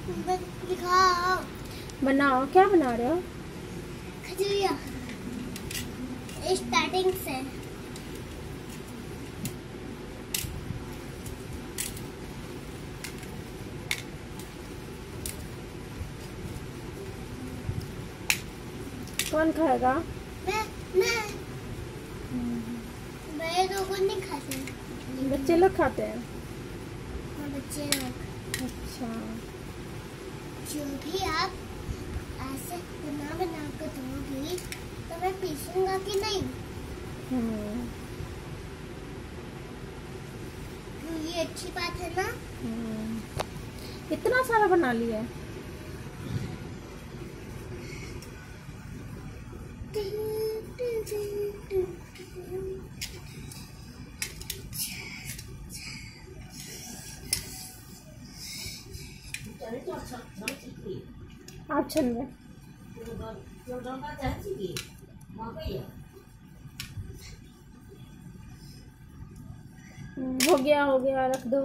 दिखाओ। बनाओ, क्या बना रहे हो? खजूरिया स्टार्टिंग से। कौन खाएगा? मैं बड़े लोग नहीं खाते। बच्चे लोग खाते हैं। हाँ, बच्चे लोग। अच्छा, जो भी आप ऐसे बना कर दोगी तो मैं पीसूंगा कि नहीं? ये अच्छी बात है ना। इतना सारा बना लिया है। आप छन में हो गया, रख दो।